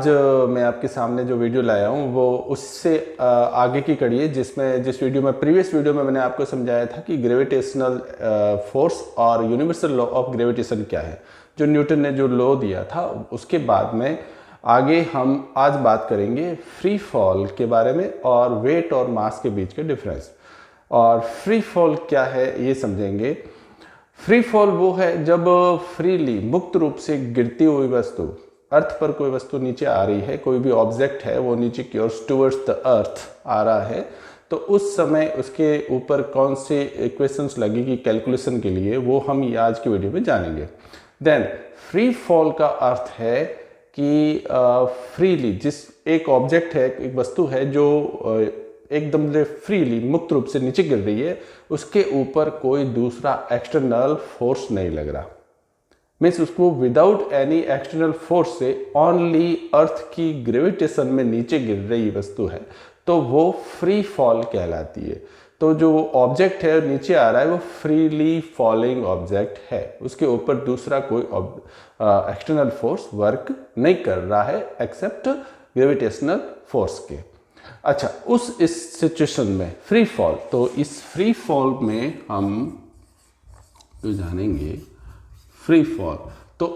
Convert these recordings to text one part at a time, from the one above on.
आज मैं आपके सामने जो वीडियो लाया हूँ वो उससे आगे की कड़ी है, जिस वीडियो में प्रीवियस वीडियो में मैंने आपको समझाया था कि ग्रेविटेशनल फोर्स और यूनिवर्सल लॉ ऑफ ग्रेविटेशन क्या है, जो न्यूटन ने जो लॉ दिया था। उसके बाद में आगे हम आज बात करेंगे फ्री फॉल के बारे में और वेट और मास के बीच के डिफरेंस। और फ्री फॉल क्या है ये समझेंगे। फ्री फॉल वो है जब फ्रीली मुक्त रूप से गिरती हुई वस्तु, अर्थ पर कोई वस्तु नीचे आ रही है, कोई भी ऑब्जेक्ट है वो नीचे की ओर टुवर्ड्स द अर्थ आ रहा है, तो उस समय उसके ऊपर कौन से इक्वेशंस लगेगी कैलकुलेशन के लिए, वो हम आज की वीडियो में जानेंगे। देन फ्री फॉल का अर्थ है कि फ्रीली जिस एक ऑब्जेक्ट है, एक वस्तु है जो एकदम से फ्रीली मुक्त रूप से नीचे गिर रही है, उसके ऊपर कोई दूसरा एक्सटर्नल फोर्स नहीं लग रहा। मीन्स उसको विदाउट एनी एक्सटर्नल फोर्स से ओनली अर्थ की ग्रेविटेशन में नीचे गिर रही वस्तु है, तो वो फ्री फॉल कहलाती है। तो जो ऑब्जेक्ट है नीचे आ रहा है वो फ्रीली फॉलिंग ऑब्जेक्ट है, उसके ऊपर दूसरा कोई एक्सटर्नल फोर्स वर्क नहीं कर रहा है एक्सेप्ट ग्रेविटेशनल फोर्स के। अच्छा, इस सिचुएशन में फ्री फॉल, तो इस फ्री फॉल में हम तो जानेंगे फ्री फॉल। तो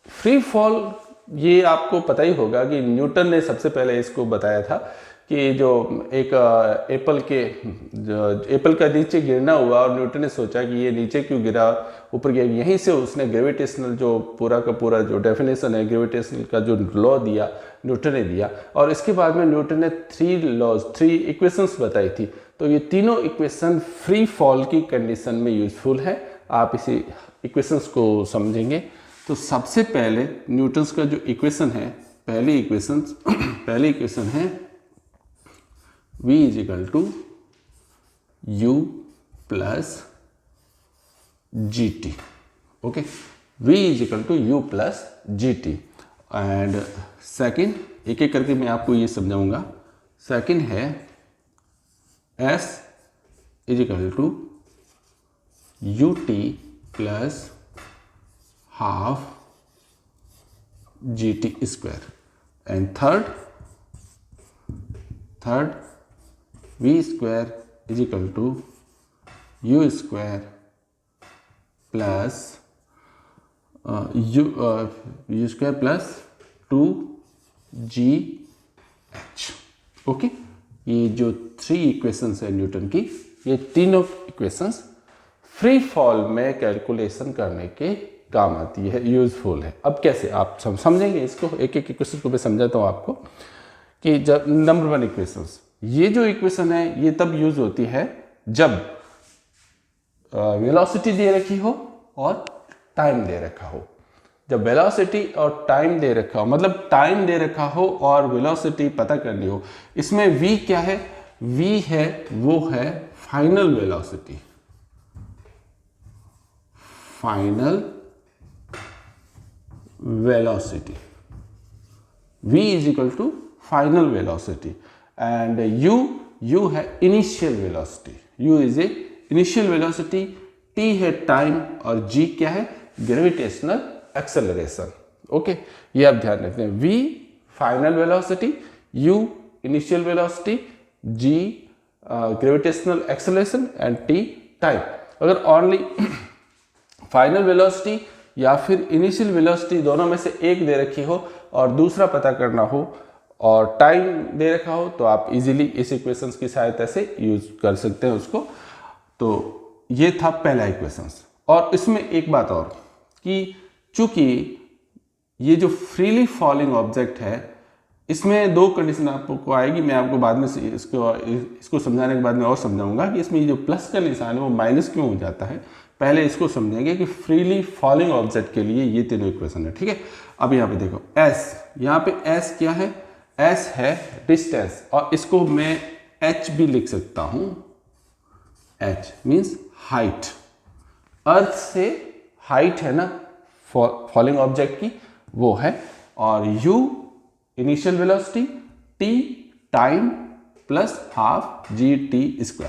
फ्री फॉल ये आपको पता ही होगा कि न्यूटन ने सबसे पहले इसको बताया था कि जो एक एप्पल का नीचे गिरना हुआ और न्यूटन ने सोचा कि ये नीचे क्यों गिरा, ऊपर गया। यहीं से उसने ग्रेविटेशनल जो पूरा का पूरा जो डेफिनेशन है ग्रेविटेशनल का जो लॉ दिया न्यूटन ने दिया। और इसके बाद में न्यूटन ने 3 इक्वेशंस बताई थी। तो ये तीनों इक्वेशन फ्री फॉल की कंडीशन में यूजफुल है। आप इसी इक्वेशंस को समझेंगे। तो सबसे पहले न्यूटन्स का जो इक्वेशन है, पहली इक्वेशन है V = U + GT। Okay, V = U + GT। And second, एक एक करके मैं आपको ये समझाऊंगा। सेकंड है S = UT + ½ GT²। And third V² = U² + 2GH। Okay, ये जो 3 इक्वेशंस है न्यूटन की, ये तीनों इक्वेशंस फ्री फॉल में कैलकुलेशन करने के काम आती है, यूजफुल है। अब कैसे आप समझेंगे इसको, एक एक इक्वेशन को मैं समझाता हूँ आपको कि जब नंबर 1 इक्वेशंस, ये जो इक्वेशन है ये तब यूज होती है जब वेलोसिटी दे रखी हो और टाइम दे रखा हो। जब वेलोसिटी और टाइम दे रखा हो, मतलब टाइम दे रखा हो और वेलोसिटी पता करनी हो। इसमें v क्या है? v है वो है final velocity. v = final velocity and u है initial velocity. u is a initial velocity, t है टाइम और g क्या है? Gravitational acceleration. ओके, ये आप ध्यान रखते हैं। v final velocity, u initial velocity, g gravitational acceleration and t time. अगर ओनली फाइनल वेलोसिटी या फिर इनिशियल वेलोसिटी दोनों में से एक दे रखी हो और दूसरा पता करना हो और टाइम दे रखा हो, तो आप इजीली इस इक्वेशंस की सहायता से यूज कर सकते हैं उसको। तो ये था पहला इक्वेशंस। और इसमें एक बात और कि चूंकि ये जो फ्रीली फॉलिंग ऑब्जेक्ट है, इसमें 2 कंडीशन आपको आएगी। मैं आपको बाद में इसको समझाने के बाद में और समझाऊंगा कि इसमें ये जो प्लस का निशान है वो माइनस क्यों हो जाता है। पहले इसको समझेंगे कि फ्रीली फॉलिंग ऑब्जेक्ट के लिए ये तीनों इक्वेशन है। ठीक है, अब यहाँ पे देखो S, यहाँ पे S क्या है? S है डिस्टेंस, और इसको मैं H भी लिख सकता हूं। H means height. अर्थ से हाइट है ना फॉलिंग ऑब्जेक्ट की, वो है। और U initial velocity, T time plus ½ GT²।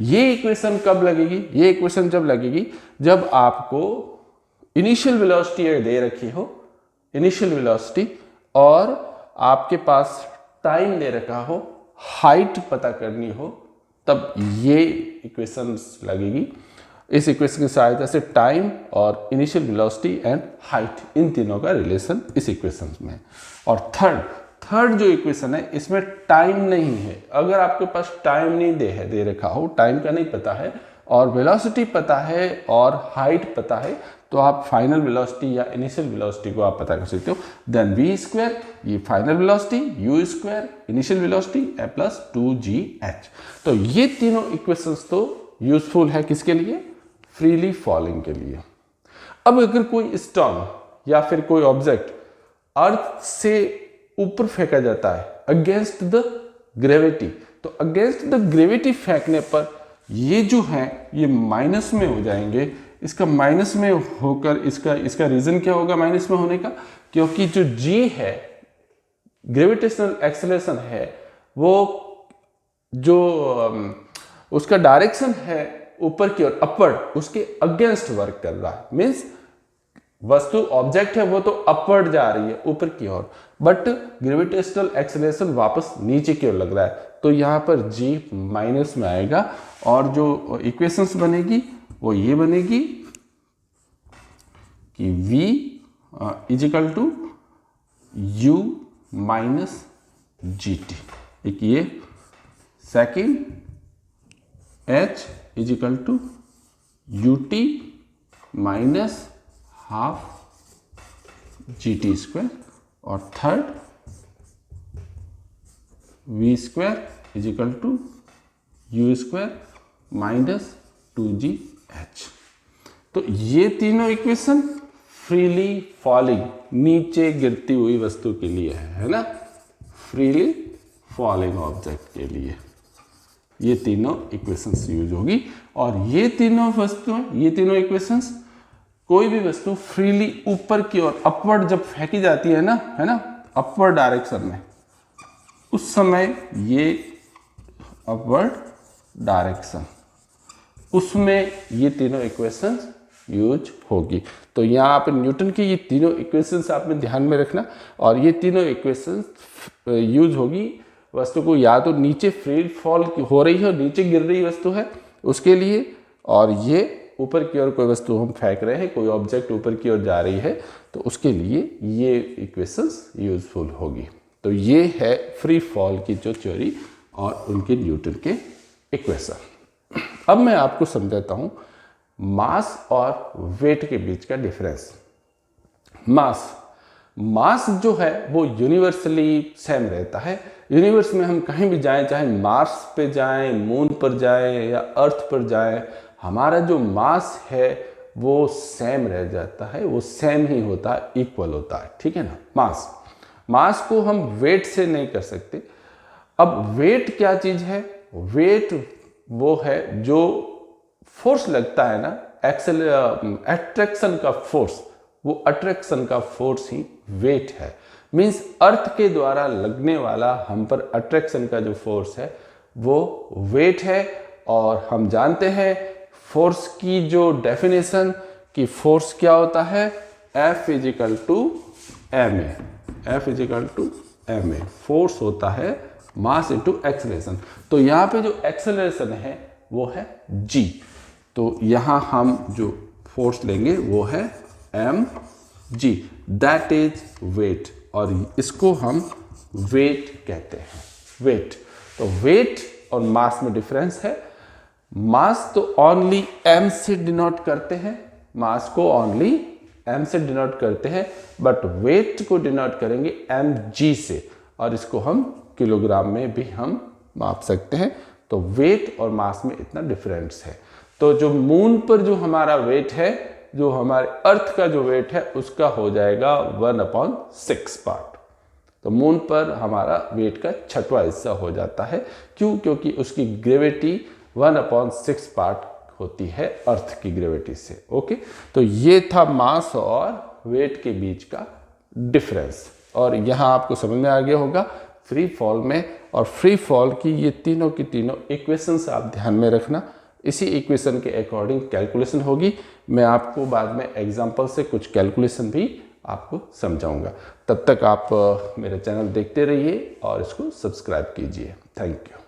ये इक्वेशन कब लगेगी? ये इक्वेशन जब लगेगी जब आपको इनिशियल वेलोसिटी दे रखी हो, इनिशियल वेलोसिटी, और आपके पास टाइम दे रखा हो, हाइट पता करनी हो, तब ये इक्वेशंस लगेगी। इस इक्वेशन की सहायता से टाइम और initial velocity and height in तीनों का रिलेशन इस इक्वेशन में। और थर्ड जो इक्वेशन है इसमें टाइम नहीं है। अगर आपके पास टाइम नहीं दे रखा हो, टाइम का नहीं पता है और वेलोसिटी पता है और हाइट पता है, तो आप फाइनल वेलोसिटी या इनिशियल वेलोसिटी को आप पता कर सकते हो। देन वी स्क्वायर, ये final velocity, you square initial velocity plus 2gh। तो ये तीनों इक्वेशंस तो यूजफुल है किसके लिए? फ्रीली फॉलिंग के लिए। अब अगर कोई स्टोन या फिर कोई ऑब्जेक्ट अर्थ से ऊपर फेंका जाता है अगेंस्ट द ग्रेविटी, तो अगेंस्ट द ग्रेविटी फेंकने पर ये जो है ये माइनस में हो जाएंगे। इसका माइनस में होकर इसका रीजन क्या होगा माइनस में होने का? क्योंकि जो g है, ग्रेविटेशनल एक्सेलरेशन है, वो जो उसका डायरेक्शन है ऊपर की ओर, अपवर्ड, उसके अगेंस्ट वर्क कर रहा है। मीन्स वस्तु ऑब्जेक्ट है वो तो अपवर्ड जा रही है ऊपर की ओर, बट ग्रेविटेशनल एक्सेलरेशन वापस नीचे की ओर लग रहा है, तो यहां पर g माइनस में आएगा। और जो इक्वेशंस बनेगी वो ये बनेगी कि v is equal to u minus gt, एक ये second h is equal to ut minus half gt square, और third v square is equal to u square minus 2gh। तो ये तीनों इक्वेशन फ्रीली फॉलिंग, नीचे गिरती हुई वस्तु के लिए है ना, फ्रीली फॉलिंग ऑब्जेक्ट के लिए ये तीनों इक्वेशंस यूज होगी। और ये तीनों वस्तुएं, ये तीनों इक्वेशंस, कोई भी वस्तु फ्रीली ऊपर की ओर अपवर्ड जब फेंकी जाती है ना, अपवर्ड डायरेक्शन में, उस समय ये अपवर्ड डायरेक्शन, उसमें ये तीनों इक्वेशंस यूज होगी। तो यहाँ पे न्यूटन की ये तीनों इक्वेशंस आपने ध्यान में रखना, और ये तीनों इक्वेशंस यूज होगी वस्तु को या तो नीचे फ्री फॉल हो रही है, नीचे गिर रही वस्तु है उसके लिए, और ये ऊपर की ओर कोई वस्तु हम फेंक रहे हैं, कोई ऑब्जेक्ट ऊपर की ओर जा रही है, तो उसके लिए ये इक्वेशंस यूजफुल होगी। तो ये है फ्री फॉल की जो थ्योरी और उनके न्यूटन के इक्वेशन। अब मैं आपको समझाता हूं मास और वेट के बीच का डिफरेंस। मास जो है वो यूनिवर्सली सेम रहता है। यूनिवर्स में हम कहीं भी जाएं, चाहे मार्स पे जाएं, मून पर जाएं या अर्थ पर जाएं, हमारा जो मास है वो सेम रह जाता है, वो सेम ही होता है, इक्वल होता है, ठीक है ना। मास को हम वेट से नहीं कर सकते। अब वेट क्या चीज है? वेट वो है जो फोर्स लगता है ना, अट्रैक्शन का फोर्स, वो अट्रैक्शन का फोर्स ही वेट है। मीन्स अर्थ के द्वारा लगने वाला हम पर अट्रैक्शन का जो फोर्स है वो वेट है। और हम जानते हैं फोर्स की जो डेफिनेशन कि फोर्स क्या होता है, F is equal to ma, F is equal to ma, force होता है मास इंटू एक्सेलरेशन। तो यहाँ पे जो एक्सेलरेशन है वो है g, तो यहाँ हम जो फोर्स लेंगे वो है mg, दैट इज वेट, और इसको हम वेट कहते हैं, वेट। तो वेट और मास में डिफरेंस है। मास तो ओनली m से डिनोट करते हैं, मास को ओनली m से डिनोट करते हैं, बट वेट को डिनोट करेंगे mg से, और इसको हम किलोग्राम में भी हम माप सकते हैं। तो वेट और मास में इतना डिफरेंस है। तो जो मून पर जो हमारा वेट है, जो हमारे अर्थ का जो वेट है, उसका हो जाएगा 1/6 पार्ट। तो मून पर हमारा वेट का 6वां हिस्सा हो जाता है। क्यों? क्योंकि उसकी ग्रेविटी 1/6 पार्ट होती है अर्थ की ग्रेविटी से। ओके, तो ये था मास और वेट के बीच का डिफरेंस, और यहाँ आपको समझ में आ गया होगा फ्री फॉल में। और फ्री फॉल की ये तीनों की तीनों इक्वेशंस आप ध्यान में रखना, इसी इक्वेशन के अकॉर्डिंग कैलकुलेशन होगी। मैं आपको बाद में एग्जांपल से कुछ कैलकुलेशन भी आपको समझाऊंगा। तब तक आप मेरे चैनल देखते रहिए और इसको सब्सक्राइब कीजिए। Thank you.